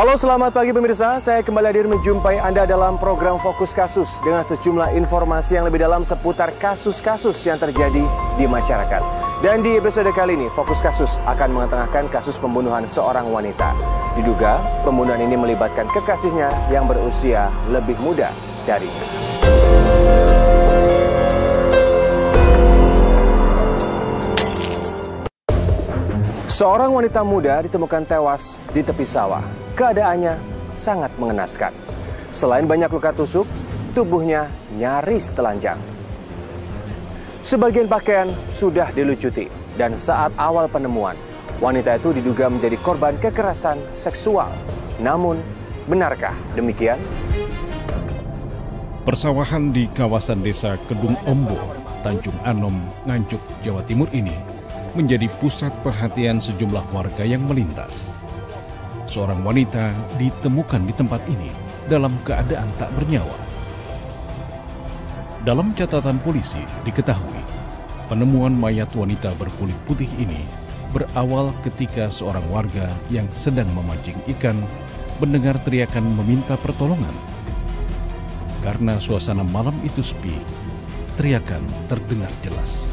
Halo, selamat pagi pemirsa. Saya kembali hadir menjumpai Anda dalam program Fokus Kasus dengan sejumlah informasi yang lebih dalam seputar kasus-kasus yang terjadi di masyarakat. Dan di episode kali ini, Fokus Kasus akan mengetengahkan kasus pembunuhan seorang wanita. Diduga pembunuhan ini melibatkan kekasihnya yang berusia lebih muda darinya. Seorang wanita muda ditemukan tewas di tepi sawah. Keadaannya sangat mengenaskan. Selain banyak luka tusuk, tubuhnya nyaris telanjang. Sebagian pakaian sudah dilucuti, dan saat awal penemuan, wanita itu diduga menjadi korban kekerasan seksual. Namun, benarkah demikian? Persawahan di kawasan desa Kedung Ombo, Tanjung Anom, Nganjuk, Jawa Timur ini menjadi pusat perhatian sejumlah warga yang melintas. Seorang wanita ditemukan di tempat ini dalam keadaan tak bernyawa. Dalam catatan polisi diketahui, penemuan mayat wanita berkulit putih ini berawal ketika seorang warga yang sedang memancing ikan mendengar teriakan meminta pertolongan. Karena suasana malam itu sepi, teriakan terdengar jelas.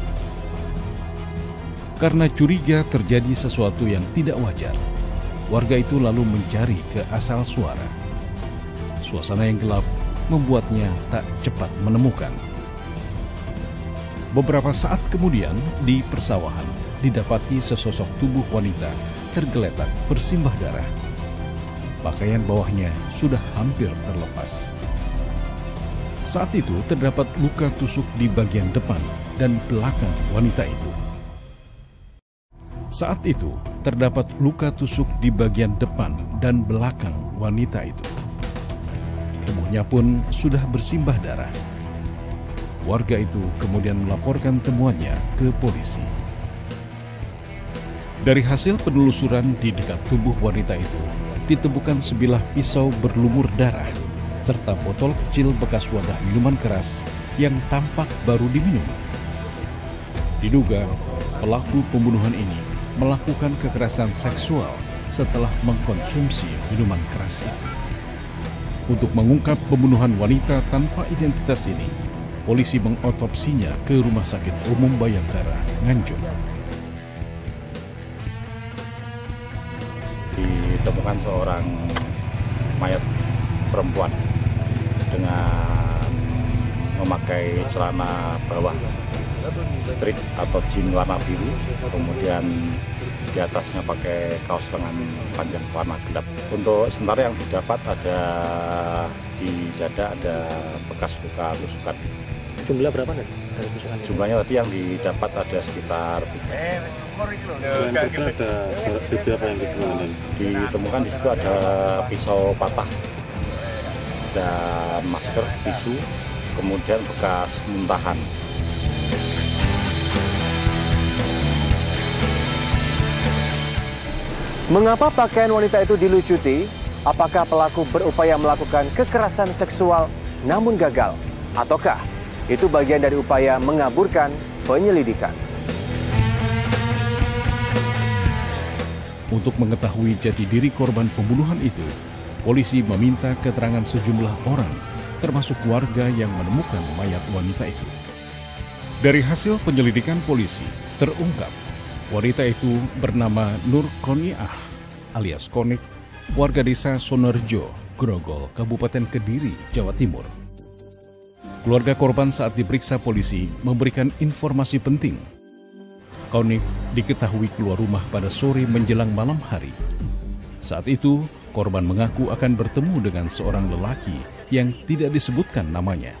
Karena curiga terjadi sesuatu yang tidak wajar, warga itu lalu mencari ke asal suara. Suasana yang gelap membuatnya tak cepat menemukan. Beberapa saat kemudian, di persawahan didapati sesosok tubuh wanita tergeletak bersimbah darah. Pakaian bawahnya sudah hampir terlepas. Saat itu terdapat luka tusuk di bagian depan dan belakang wanita itu. Saat itu, terdapat luka tusuk di bagian depan dan belakang wanita itu. Tubuhnya pun sudah bersimbah darah. Warga itu kemudian melaporkan temuannya ke polisi. Dari hasil penelusuran di dekat tubuh wanita itu, ditemukan sebilah pisau berlumur darah, serta botol kecil bekas wadah minuman keras yang tampak baru diminum. Diduga, pelaku pembunuhan ini melakukan kekerasan seksual setelah mengkonsumsi minuman keras itu. Untuk mengungkap pembunuhan wanita tanpa identitas ini, polisi mengotopsinya ke Rumah Sakit Umum Bayangkara, Nganjuk. Ditemukan seorang mayat perempuan dengan memakai celana bawah strip atau jeans warna biru, kemudian di atasnya pakai kaos lengan panjang warna gelap. Untuk sementara yang didapat ada di dada ada bekas luka tusukan. Jumlah berapa nih dari tusukan? Jumlahnya tadi yang didapat ada sekitar selain itu ada beberapa yang ditemukan. Ditemukan di situ ada pisau patah dan masker, tisu, kemudian bekas muntahan. Mengapa pakaian wanita itu dilucuti? Apakah pelaku berupaya melakukan kekerasan seksual namun gagal? Ataukah itu bagian dari upaya mengaburkan penyelidikan? Untuk mengetahui jati diri korban pembunuhan itu, polisi meminta keterangan sejumlah orang, termasuk warga yang menemukan mayat wanita itu. Dari hasil penyelidikan polisi, terungkap wanita itu bernama Nur Koniah alias Konik, warga desa Sonerjo, Grogol, Kabupaten Kediri, Jawa Timur. Keluarga korban saat diperiksa polisi memberikan informasi penting. Konik diketahui keluar rumah pada sore menjelang malam hari. Saat itu, korban mengaku akan bertemu dengan seorang lelaki yang tidak disebutkan namanya.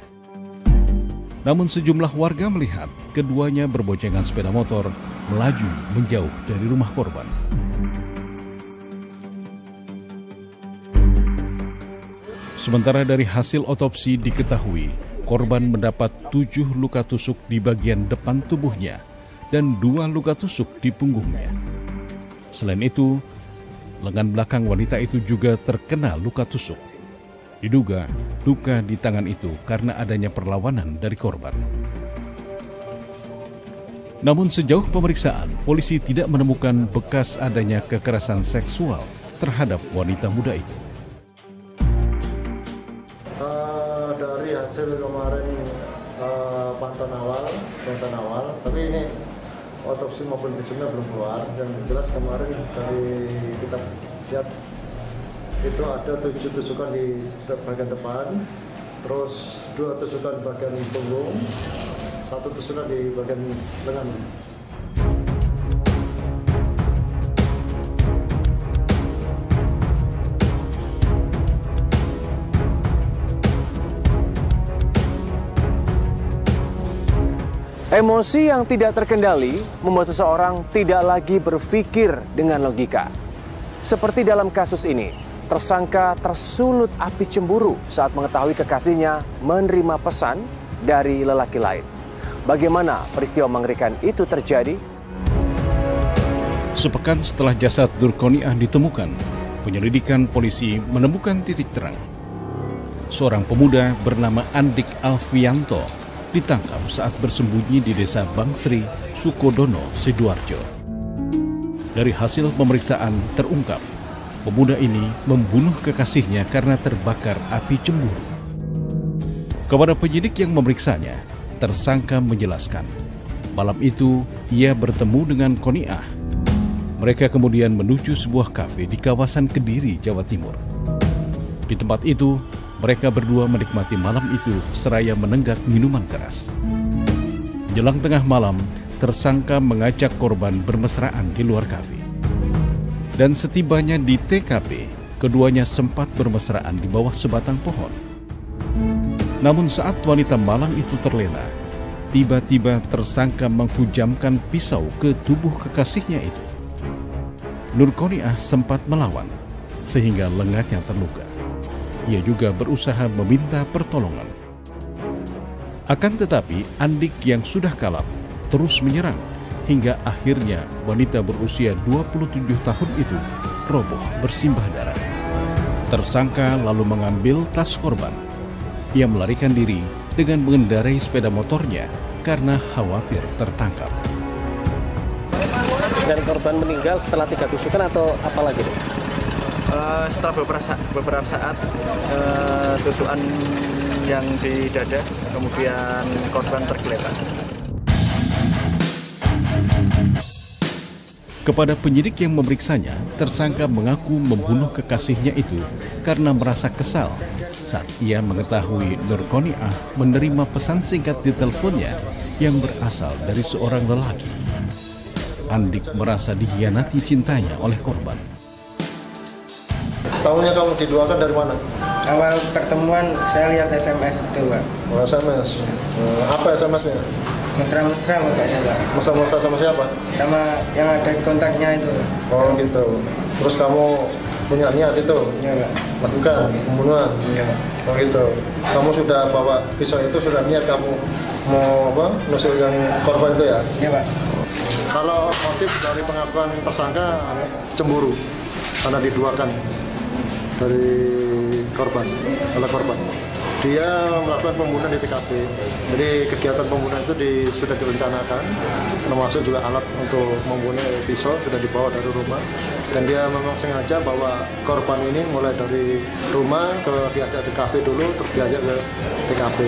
Namun sejumlah warga melihat keduanya berboncengan sepeda motor melaju menjauh dari rumah korban. Sementara dari hasil otopsi diketahui korban mendapat 7 luka tusuk di bagian depan tubuhnya dan 2 luka tusuk di punggungnya. Selain itu, lengan belakang wanita itu juga terkena luka tusuk. Diduga luka di tangan itu karena adanya perlawanan dari korban. Namun sejauh pemeriksaan, polisi tidak menemukan bekas adanya kekerasan seksual terhadap wanita muda itu. hasil kemarin pantauan awal, tapi ini otopsi maupun visumnya belum keluar. Yang jelas kemarin dari kita lihat itu ada 7 tusukan di bagian depan, terus 2 tusukan di bagian punggung, 1 tusukan di bagian lengan. Emosi yang tidak terkendali membuat seseorang tidak lagi berpikir dengan logika. Seperti dalam kasus ini, tersangka tersulut api cemburu saat mengetahui kekasihnya menerima pesan dari lelaki lain. Bagaimana peristiwa mengerikan itu terjadi? Sepekan setelah jasad Nurkoniah ditemukan, penyelidikan polisi menemukan titik terang. Seorang pemuda bernama Andik Alfianto ditangkap saat bersembunyi di desa Bangsri, Sukodono, Sidoarjo. Dari hasil pemeriksaan terungkap, pemuda ini membunuh kekasihnya karena terbakar api cemburu. Kepada penyidik yang memeriksanya, tersangka menjelaskan, malam itu ia bertemu dengan Koniah. Mereka kemudian menuju sebuah kafe di kawasan Kediri, Jawa Timur. Di tempat itu, mereka berdua menikmati malam itu seraya menenggak minuman keras. Jelang tengah malam, tersangka mengajak korban bermesraan di luar kafe. Dan setibanya di TKP, keduanya sempat bermesraan di bawah sebatang pohon. Namun saat wanita malang itu terlena, tiba-tiba tersangka menghujamkan pisau ke tubuh kekasihnya itu. Nurkoniah sempat melawan, sehingga lengannya terluka. Ia juga berusaha meminta pertolongan. Akan tetapi, Andik yang sudah kalap terus menyerang, hingga akhirnya wanita berusia 27 tahun itu roboh bersimbah darah. Tersangka lalu mengambil tas korban. Ia melarikan diri dengan mengendarai sepeda motornya karena khawatir tertangkap. Dan korban meninggal setelah 3 tusukan atau apa lagi? Setelah beberapa saat tusukan yang di dada, kemudian korban tergeletak. Kepada penyidik yang memeriksanya, tersangka mengaku membunuh kekasihnya itu karena merasa kesal saat ia mengetahui Nurkoniah menerima pesan singkat di teleponnya yang berasal dari seorang lelaki. Andik merasa dikhianati cintanya oleh korban. Tahunya kamu diduakan dari mana? Awal pertemuan saya lihat SMS itu, Pak. Oh, SMS. Apa SMS-nya? Mesra-mesra makanya, Pak. Mesra-mesra sama siapa? Sama yang ada kontaknya itu. Oh gitu. Terus kamu punya niat itu? Iya, Pak. Lakukan pembunuhan? Iya, Pak. Oh gitu. Kamu sudah bawa pisau itu, sudah niat kamu mau nusuk yang korban itu ya? Iya, Pak. Kalau motif dari pengakuan tersangka cemburu karena diduakan dari korban, oleh korban. Dia melakukan pembunuhan di TKP. Jadi kegiatan pembunuhan itu sudah direncanakan, termasuk juga alat untuk membunuh pisau sudah dibawa dari rumah. Dan dia memang sengaja bawa korban ini mulai dari rumah diajak ke kafe dulu, terus diajak ke TKP.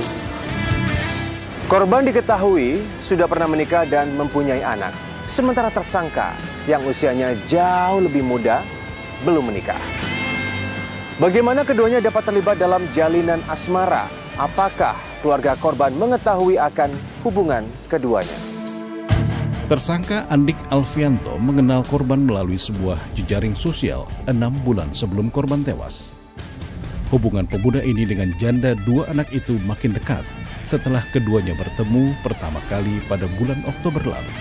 Korban diketahui sudah pernah menikah dan mempunyai anak. Sementara tersangka yang usianya jauh lebih muda belum menikah. Bagaimana keduanya dapat terlibat dalam jalinan asmara? Apakah keluarga korban mengetahui akan hubungan keduanya? Tersangka Andik Alfianto mengenal korban melalui sebuah jejaring sosial 6 bulan sebelum korban tewas. Hubungan pemuda ini dengan janda 2 anak itu makin dekat setelah keduanya bertemu pertama kali pada bulan Oktober lalu.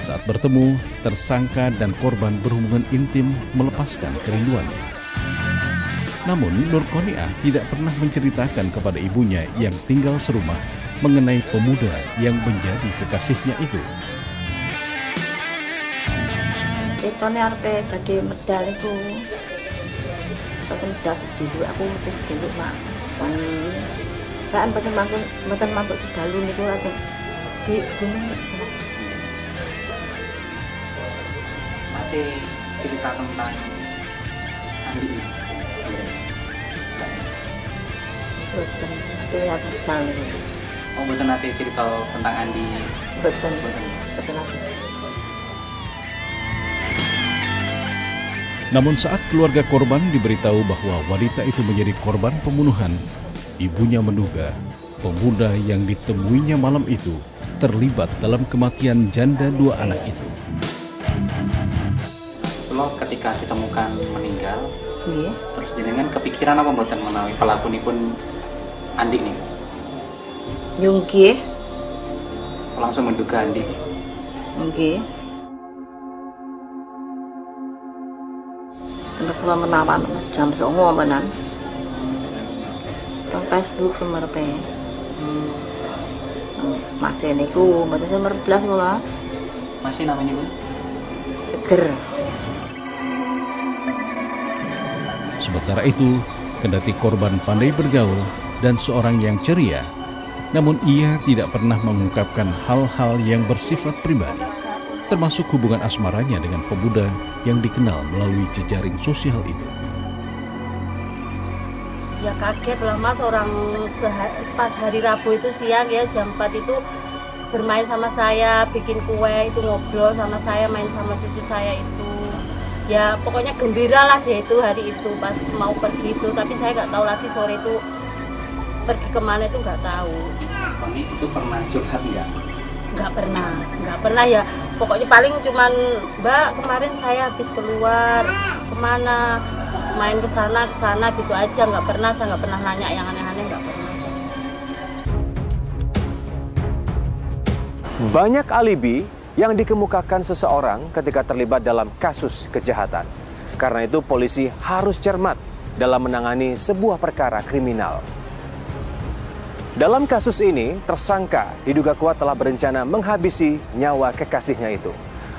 Saat bertemu, tersangka dan korban berhubungan intim melepaskan kerinduannya. Namun, Nurkoniah tidak pernah menceritakan kepada ibunya yang tinggal serumah mengenai pemuda yang menjadi kekasihnya itu. Itu arepe badhe medal iku. Terus medal sedulu, aku mutus sedulu, Pak. Pak mboten mampu sedalu niku ajeng di gunung. Mate cerita tentang Andi. Boten. ya medal. Oh, betul nanti cerita tentang Andi. Betul. Namun saat keluarga korban diberitahu bahwa wanita itu menjadi korban pembunuhan, ibunya menduga pemuda yang ditemuinya malam itu terlibat dalam kematian janda 2 anak itu. Lo ketika ditemukan meninggal, Iya. terus jenengan kepikiran apa mboten menawi pelaku ini pun Andi nih? Nggih. Langsung menduga Andi. Nggih. Sampai kula menawan jam 09.00 menan. Teng Facebook semerpe. Masih niku, mboten semerbelas kula. Masih namanya pun? Seger. Sementara itu, kendati korban pandai bergaul dan seorang yang ceria, namun ia tidak pernah mengungkapkan hal-hal yang bersifat pribadi, termasuk hubungan asmaranya dengan pemuda yang dikenal melalui jejaring sosial itu. Ya kaget lah Mas, orang pas hari Rabu itu siang ya jam 4 itu bermain sama saya, bikin kue, itu ngobrol sama saya, main sama cucu saya itu. Ya pokoknya gembira lah dia itu hari itu pas mau pergi itu, tapi saya nggak tahu lagi sore itu pergi kemana itu nggak tahu. Foni itu pernah curhat nggak? Nggak pernah ya. Pokoknya paling cuman Mbak kemarin saya habis keluar kemana, main ke sana gitu aja, nggak pernah, saya nggak pernah nanya yang aneh-aneh, nggak pernah. Banyak alibi yang dikemukakan seseorang ketika terlibat dalam kasus kejahatan. Karena itu polisi harus cermat dalam menangani sebuah perkara kriminal. Dalam kasus ini, tersangka diduga kuat telah berencana menghabisi nyawa kekasihnya itu.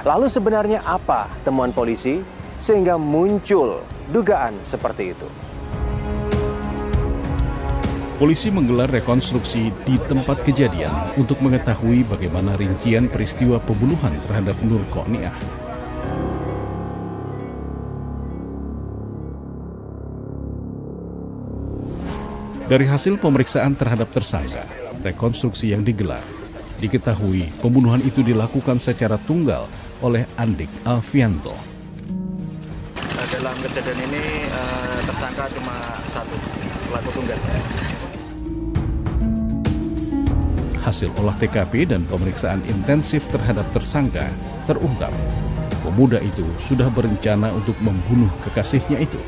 Lalu sebenarnya apa temuan polisi sehingga muncul dugaan seperti itu? Polisi menggelar rekonstruksi di tempat kejadian untuk mengetahui bagaimana rincian peristiwa pembunuhan terhadap Nur Qoniah. Dari hasil pemeriksaan terhadap tersangka, rekonstruksi yang digelar, diketahui pembunuhan itu dilakukan secara tunggal oleh Andik Alfianto. Dalam kejadian ini tersangka cuma satu, pelaku tunggal. Hasil olah TKP dan pemeriksaan intensif terhadap tersangka terungkap pemuda itu sudah berencana untuk membunuh kekasihnya itu.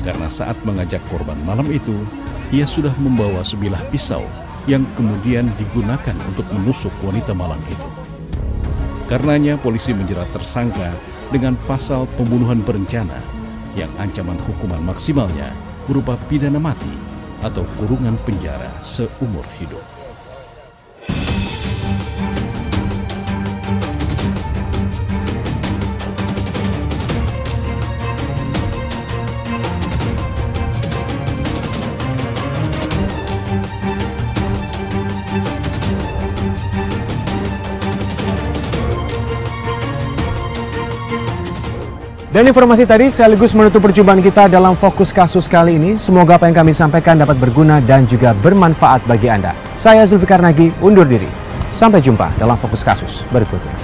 Karena saat mengajak korban malam itu, ia sudah membawa sebilah pisau yang kemudian digunakan untuk menusuk wanita malang itu. Karenanya polisi menjerat tersangka dengan pasal pembunuhan berencana yang ancaman hukuman maksimalnya berupa pidana mati atau kurungan penjara seumur hidup. Dan informasi tadi sekaligus menutup perjumpaan kita dalam Fokus Kasus kali ini. Semoga apa yang kami sampaikan dapat berguna dan juga bermanfaat bagi Anda. Saya Zulfikar Nagi, undur diri. Sampai jumpa dalam Fokus Kasus berikutnya.